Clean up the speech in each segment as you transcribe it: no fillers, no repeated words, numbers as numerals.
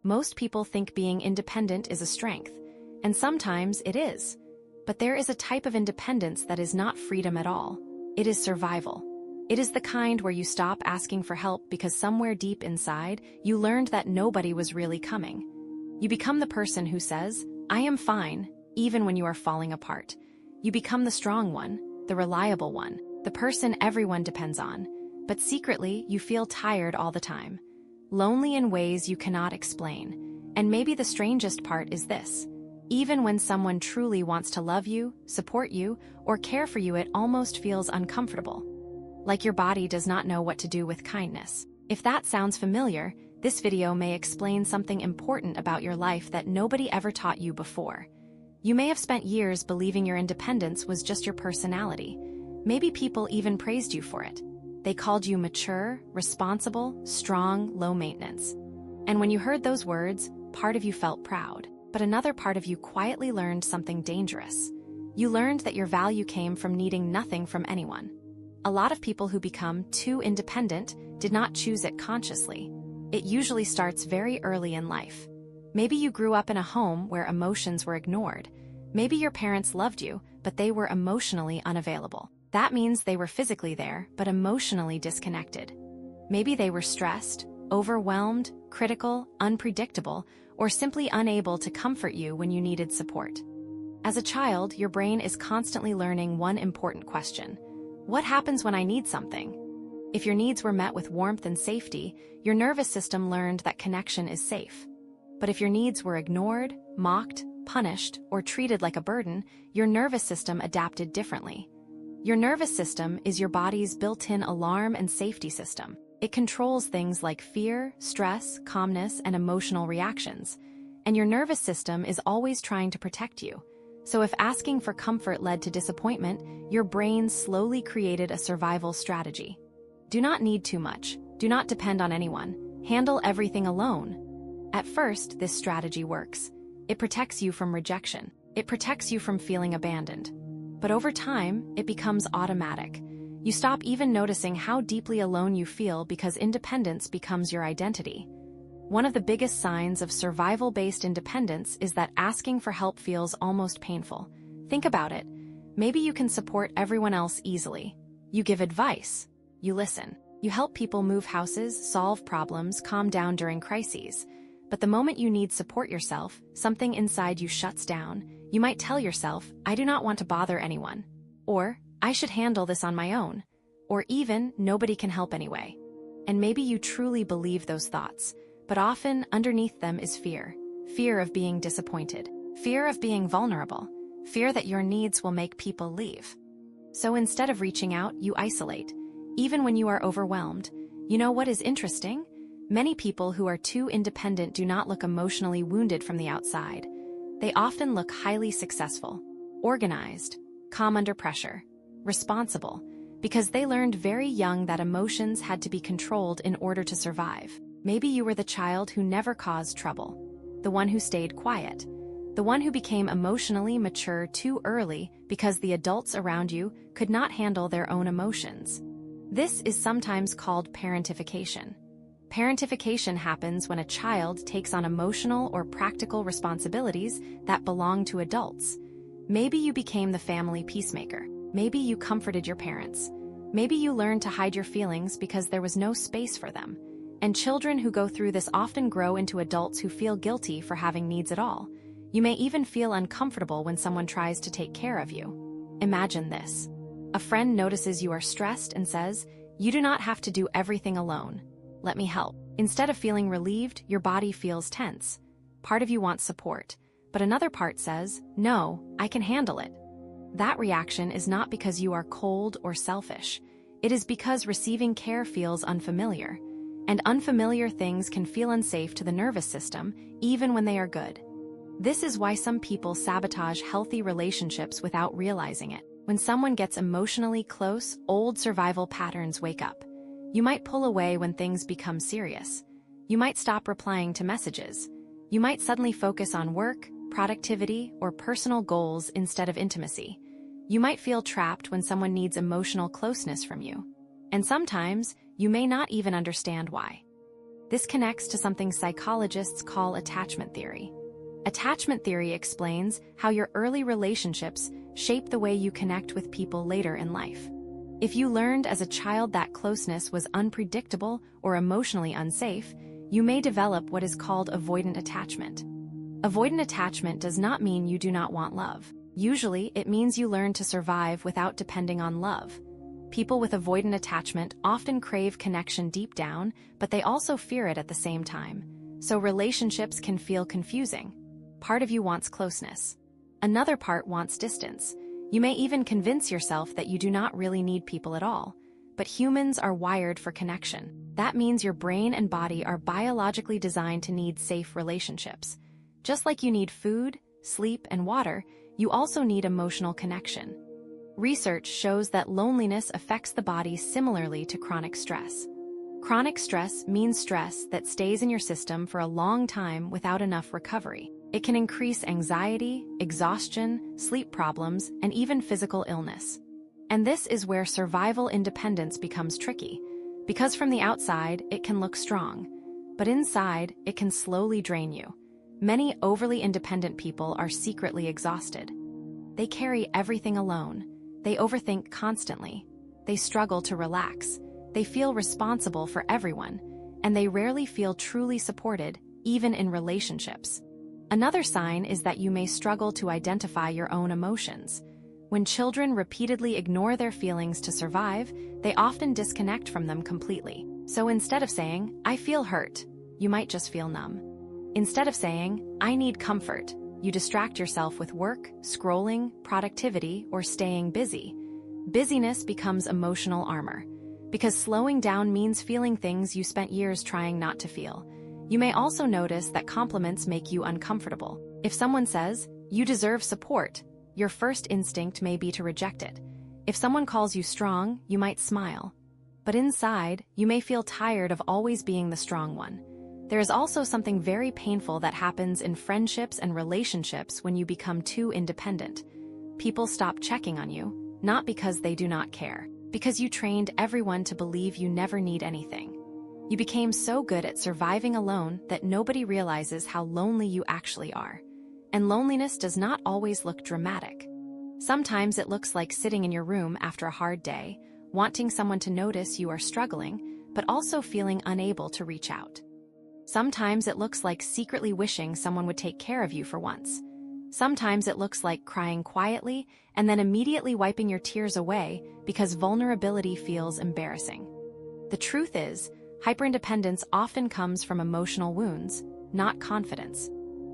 Most people think being independent is a strength, and sometimes it is. But there is a type of independence that is not freedom at all. It is survival. It is the kind where you stop asking for help because somewhere deep inside, you learned that nobody was really coming. You become the person who says, "I am fine," even when you are falling apart. You become the strong one, the reliable one, the person everyone depends on. But secretly, you feel tired all the time, lonely in ways you cannot explain. And maybe the strangest part is this. Even when someone truly wants to love you, support you, or care for you, it almost feels uncomfortable. Like your body does not know what to do with kindness. If that sounds familiar, this video may explain something important about your life that nobody ever taught you before. You may have spent years believing your independence was just your personality. Maybe people even praised you for it. They called you mature, responsible, strong, low maintenance. And when you heard those words, part of you felt proud, but another part of you quietly learned something dangerous. You learned that your value came from needing nothing from anyone. A lot of people who become too independent did not choose it consciously. It usually starts very early in life. Maybe you grew up in a home where emotions were ignored. Maybe your parents loved you, but they were emotionally unavailable. That means they were physically there, but emotionally disconnected. Maybe they were stressed, overwhelmed, critical, unpredictable, or simply unable to comfort you when you needed support. As a child, your brain is constantly learning one important question. What happens when I need something? If your needs were met with warmth and safety, your nervous system learned that connection is safe. But if your needs were ignored, mocked, punished, or treated like a burden, your nervous system adapted differently. Your nervous system is your body's built-in alarm and safety system. It controls things like fear, stress, calmness, and emotional reactions. And your nervous system is always trying to protect you. So if asking for comfort led to disappointment, your brain slowly created a survival strategy. Do not need too much. Do not depend on anyone. Handle everything alone. At first, this strategy works. It protects you from rejection. It protects you from feeling abandoned. But over time, it becomes automatic. You stop even noticing how deeply alone you feel because independence becomes your identity. One of the biggest signs of survival-based independence is that asking for help feels almost painful. Think about it. Maybe you can support everyone else easily. You give advice. You listen. You help people move houses, solve problems, calm down during crises. But the moment you need support yourself, something inside you shuts down. You might tell yourself, "I do not want to bother anyone." Or, "I should handle this on my own." Or even, "Nobody can help anyway." And maybe you truly believe those thoughts. But often, underneath them is fear. Fear of being disappointed. Fear of being vulnerable. Fear that your needs will make people leave. So instead of reaching out, you isolate. Even when you are overwhelmed. You know what is interesting? Many people who are too independent do not look emotionally wounded from the outside. They often look highly successful, organized, calm under pressure, responsible, because they learned very young that emotions had to be controlled in order to survive. Maybe you were the child who never caused trouble, the one who stayed quiet, the one who became emotionally mature too early because the adults around you could not handle their own emotions. This is sometimes called parentification. Parentification happens when a child takes on emotional or practical responsibilities that belong to adults. Maybe you became the family peacemaker. Maybe you comforted your parents. Maybe you learned to hide your feelings because there was no space for them. And children who go through this often grow into adults who feel guilty for having needs at all. You may even feel uncomfortable when someone tries to take care of you. Imagine this. A friend notices you are stressed and says, "You do not have to do everything alone. Let me help." Instead of feeling relieved, your body feels tense. Part of you wants support, but another part says, "No, I can handle it." That reaction is not because you are cold or selfish. It is because receiving care feels unfamiliar. And unfamiliar things can feel unsafe to the nervous system, even when they are good. This is why some people sabotage healthy relationships without realizing it. When someone gets emotionally close, old survival patterns wake up. You might pull away when things become serious. You might stop replying to messages. You might suddenly focus on work, productivity, or personal goals instead of intimacy. You might feel trapped when someone needs emotional closeness from you. And sometimes, you may not even understand why. This connects to something psychologists call attachment theory. Attachment theory explains how your early relationships shape the way you connect with people later in life. If you learned as a child that closeness was unpredictable or emotionally unsafe, you may develop what is called avoidant attachment. Avoidant attachment does not mean you do not want love. Usually, it means you learn to survive without depending on love. People with avoidant attachment often crave connection deep down, but they also fear it at the same time. So relationships can feel confusing. Part of you wants closeness. Another part wants distance. You may even convince yourself that you do not really need people at all. But humans are wired for connection. That means your brain and body are biologically designed to need safe relationships. Just like you need food, sleep, and water, you also need emotional connection. Research shows that loneliness affects the body similarly to chronic stress. Chronic stress means stress that stays in your system for a long time without enough recovery. It can increase anxiety, exhaustion, sleep problems, and even physical illness. And this is where survival independence becomes tricky, because from the outside, it can look strong, but inside, it can slowly drain you. Many overly independent people are secretly exhausted. They carry everything alone. They overthink constantly. They struggle to relax. They feel responsible for everyone, and they rarely feel truly supported, even in relationships. Another sign is that you may struggle to identify your own emotions. When children repeatedly ignore their feelings to survive, they often disconnect from them completely. So instead of saying, "I feel hurt," you might just feel numb. Instead of saying, "I need comfort," you distract yourself with work, scrolling, productivity, or staying busy. Busyness becomes emotional armor, because slowing down means feeling things you spent years trying not to feel. You may also notice that compliments make you uncomfortable. If someone says, "You deserve support," your first instinct may be to reject it. If someone calls you strong, you might smile. But inside, you may feel tired of always being the strong one. There is also something very painful that happens in friendships and relationships when you become too independent. People stop checking on you, not because they do not care, because you trained everyone to believe you never need anything. You became so good at surviving alone that nobody realizes how lonely you actually are. And loneliness does not always look dramatic. Sometimes it looks like sitting in your room after a hard day, wanting someone to notice you are struggling, but also feeling unable to reach out. Sometimes it looks like secretly wishing someone would take care of you for once. Sometimes it looks like crying quietly and then immediately wiping your tears away because vulnerability feels embarrassing. The truth is, hyperindependence often comes from emotional wounds, not confidence.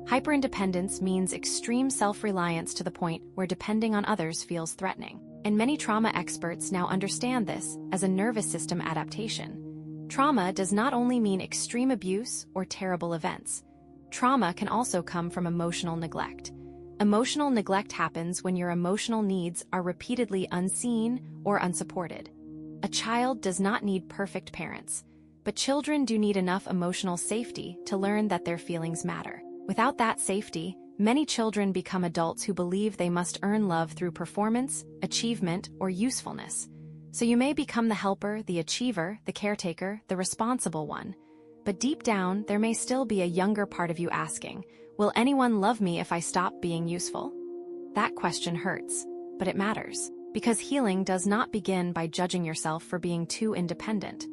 Hyperindependence means extreme self-reliance to the point where depending on others feels threatening. And many trauma experts now understand this as a nervous system adaptation. Trauma does not only mean extreme abuse or terrible events. Trauma can also come from emotional neglect. Emotional neglect happens when your emotional needs are repeatedly unseen or unsupported. A child does not need perfect parents, but children do need enough emotional safety to learn that their feelings matter. Without that safety, many children become adults who believe they must earn love through performance, achievement, or usefulness. So you may become the helper, the achiever, the caretaker, the responsible one. But deep down, there may still be a younger part of you asking, "Will anyone love me if I stop being useful?" That question hurts, but it matters, because healing does not begin by judging yourself for being too independent.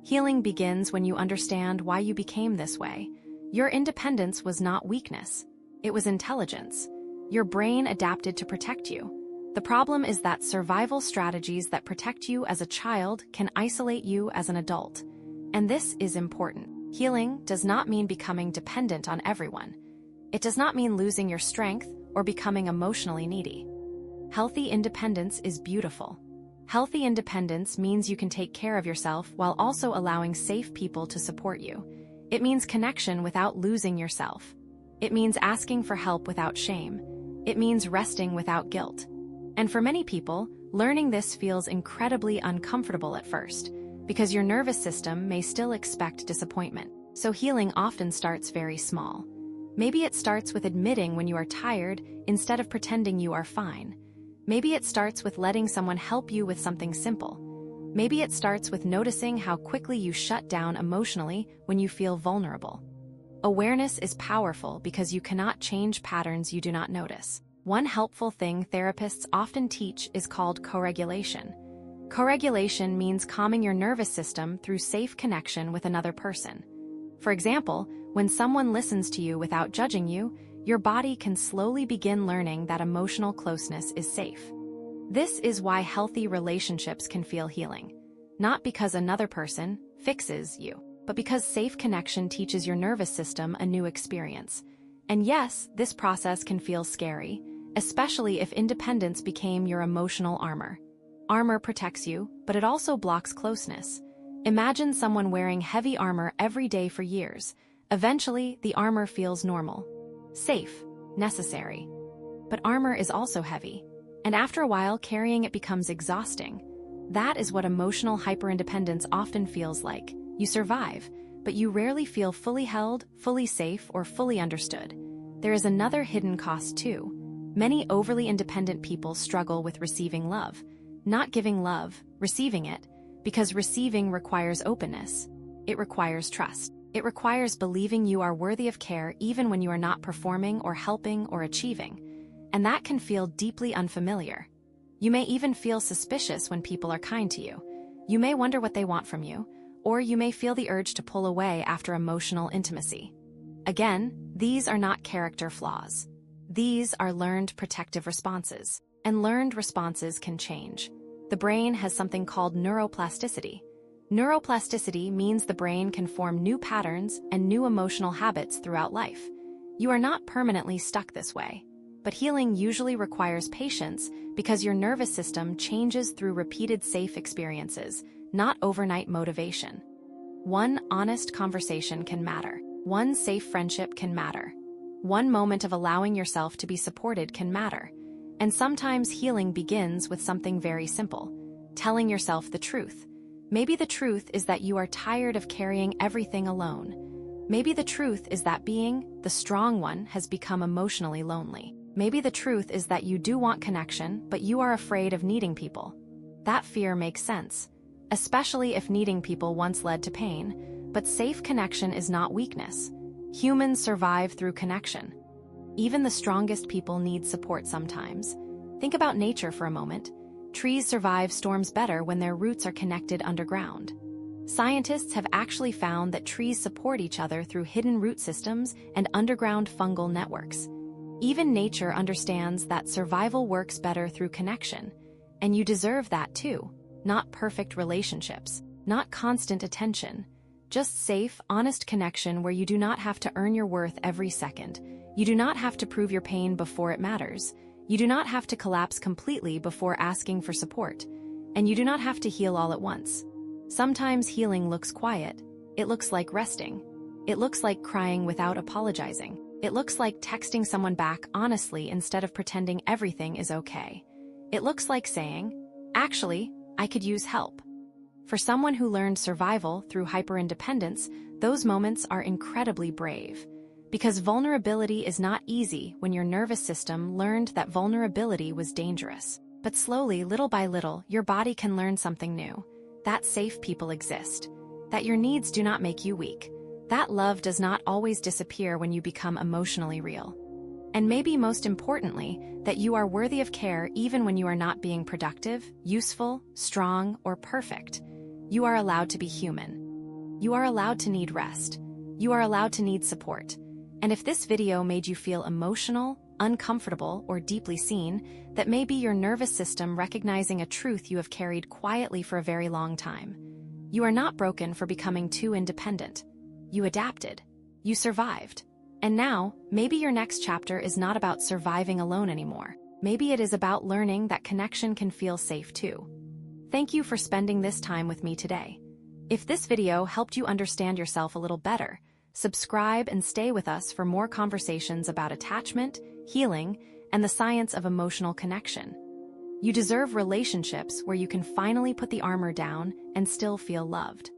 Healing begins when you understand why you became this way. Your independence was not weakness. It was intelligence. Your brain adapted to protect you. The problem is that survival strategies that protect you as a child can isolate you as an adult. And this is important. Healing does not mean becoming dependent on everyone. It does not mean losing your strength or becoming emotionally needy. Healthy independence is beautiful. Healthy independence means you can take care of yourself while also allowing safe people to support you. It means connection without losing yourself. It means asking for help without shame. It means resting without guilt. And for many people, learning this feels incredibly uncomfortable at first, because your nervous system may still expect disappointment. So healing often starts very small. Maybe it starts with admitting when you are tired instead of pretending you are fine. Maybe it starts with letting someone help you with something simple. Maybe it starts with noticing how quickly you shut down emotionally when you feel vulnerable. Awareness is powerful because you cannot change patterns you do not notice. One helpful thing therapists often teach is called co-regulation. Co-regulation means calming your nervous system through safe connection with another person. For example, when someone listens to you without judging you, your body can slowly begin learning that emotional closeness is safe. This is why healthy relationships can feel healing. Not because another person fixes you, but because safe connection teaches your nervous system a new experience. And yes, this process can feel scary, especially if independence became your emotional armor. Armor protects you, but it also blocks closeness. Imagine someone wearing heavy armor every day for years. Eventually, the armor feels normal, safe, necessary. But armor is also heavy, and after a while, carrying it becomes exhausting. That is what emotional hyperindependence often feels like. You survive, but you rarely feel fully held, fully safe, or fully understood. There is another hidden cost too. Many overly independent people struggle with receiving love. Not giving love, receiving it, because receiving requires openness. It requires trust. It requires believing you are worthy of care even when you are not performing or helping or achieving. And that can feel deeply unfamiliar. You may even feel suspicious when people are kind to you. You may wonder what they want from you, or you may feel the urge to pull away after emotional intimacy. Again, these are not character flaws. These are learned protective responses, and learned responses can change. The brain has something called neuroplasticity. Neuroplasticity means the brain can form new patterns and new emotional habits throughout life. You are not permanently stuck this way. But healing usually requires patience because your nervous system changes through repeated safe experiences, not overnight motivation. One honest conversation can matter. One safe friendship can matter. One moment of allowing yourself to be supported can matter. And sometimes healing begins with something very simple: telling yourself the truth. Maybe the truth is that you are tired of carrying everything alone. Maybe the truth is that being the strong one has become emotionally lonely. Maybe the truth is that you do want connection, but you are afraid of needing people. That fear makes sense, especially if needing people once led to pain. But safe connection is not weakness. Humans survive through connection. Even the strongest people need support sometimes. Think about nature for a moment. Trees survive storms better when their roots are connected underground. Scientists have actually found that trees support each other through hidden root systems and underground fungal networks. Even nature understands that survival works better through connection, and you deserve that too. Not perfect relationships, not constant attention, just safe, honest connection where you do not have to earn your worth every second. You do not have to prove your pain before it matters. You do not have to collapse completely before asking for support. And you do not have to heal all at once. Sometimes healing looks quiet. It looks like resting. It looks like crying without apologizing. It looks like texting someone back honestly instead of pretending everything is okay. It looks like saying, "Actually, I could use help." For someone who learned survival through hyperindependence, those moments are incredibly brave. Because vulnerability is not easy when your nervous system learned that vulnerability was dangerous. But slowly, little by little, your body can learn something new. That safe people exist. That your needs do not make you weak. That love does not always disappear when you become emotionally real. And maybe most importantly, that you are worthy of care even when you are not being productive, useful, strong, or perfect. You are allowed to be human. You are allowed to need rest. You are allowed to need support. And if this video made you feel emotional, uncomfortable, or deeply seen, that may be your nervous system recognizing a truth you have carried quietly for a very long time. You are not broken for becoming too independent. You adapted. You survived. And now, maybe your next chapter is not about surviving alone anymore. Maybe it is about learning that connection can feel safe too. Thank you for spending this time with me today. If this video helped you understand yourself a little better, subscribe and stay with us for more conversations about attachment, healing, and the science of emotional connection. You deserve relationships where you can finally put the armor down and still feel loved.